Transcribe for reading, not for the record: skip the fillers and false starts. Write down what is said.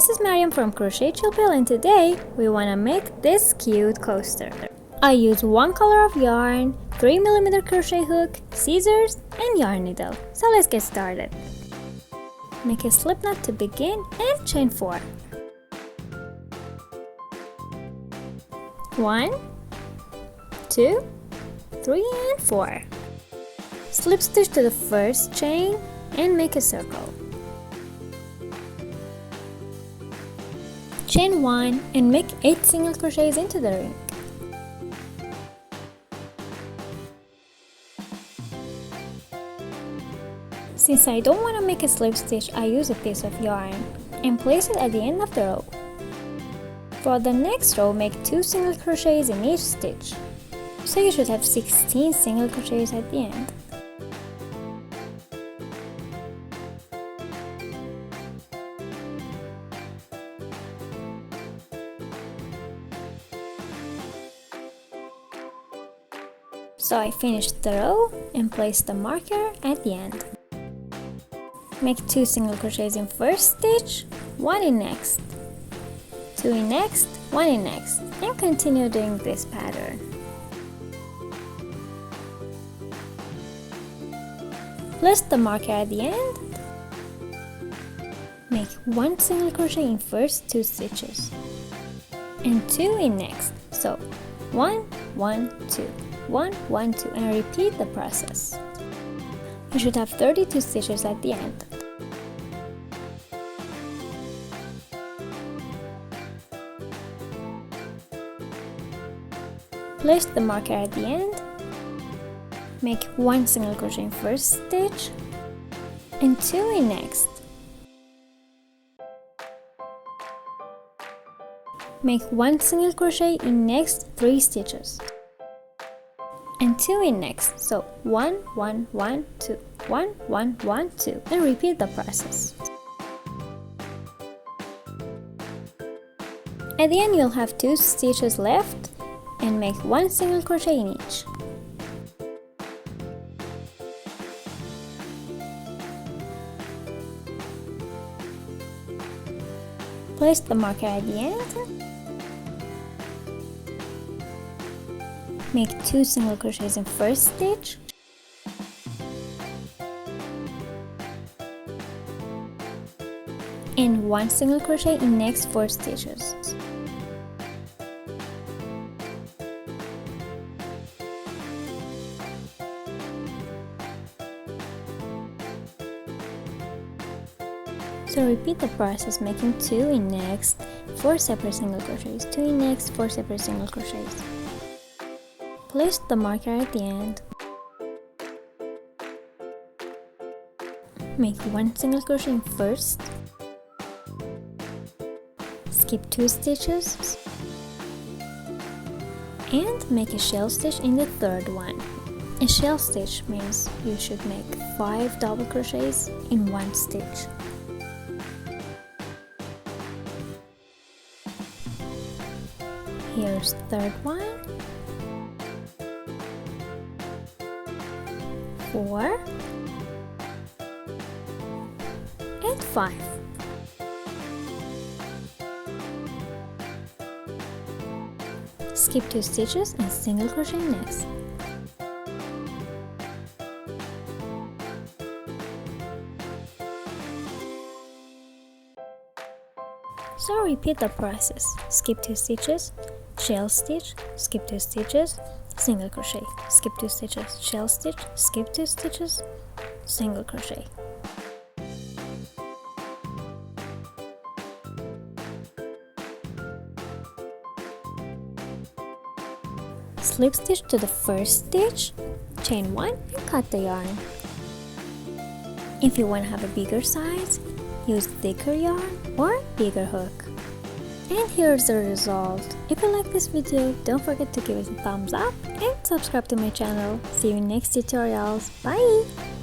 this is Maryam from Crochet Chilpil, and today we want to make this cute coaster. I use one color of yarn, 3mm crochet hook, scissors and yarn needle. So let's get started. Make a slip knot to begin and chain 4. 1, 2, 3 and 4. Slip stitch to the first chain and make a circle. Chain 1 and make 8 single crochets into the ring. Since I don't want to make a slip stitch, I use a piece of yarn and place it at the end of the row. For the next row, make 2 single crochets in each stitch. So you should have 16 single crochets at the end. So I finished the row and placed the marker at the end. Make 2 single crochets in first stitch, 1 in next, 2 in next, 1 in next, and continue doing this pattern. Place the marker at the end. Make 1 single crochet in first 2 stitches and 2 in next. So 1, 1, 2, 1, 1, 2, and repeat the process. You should have 32 stitches at the end. Place the marker at the end. Make 1 single crochet in first stitch and 2 in next. Make 1 single crochet in next 3 stitches and 2 in next. So 1, 1, 1, 2, 1, 1, 1, 2, and repeat the process. At the end, you'll have 2 stitches left and make 1 single crochet in each. Place the marker at the end. Make 2 single crochets in first stitch and 1 single crochet in next 4 stitches. So repeat the process, making 2 in next, 4 separate single crochets, 2 in next, 4 separate single crochets. Place the marker at the end. Make 1 single crochet in first, skip 2 stitches, and make a shell stitch in the third one. A shell stitch means you should make 5 double crochets in 1 stitch. Here's the third one, 4 and 5. Skip 2 stitches and single crochet next. So repeat the process, skip 2 stitches, shell stitch, skip 2 stitches, single crochet, skip 2 stitches, shell stitch, skip 2 stitches, single crochet. Slip stitch to the first stitch, chain 1 and cut the yarn. If you want to have a bigger size, use thicker yarn or bigger hook. And here's the result. If you like this video, don't forget to give it a thumbs up and subscribe to my channel. See you in next tutorials. Bye!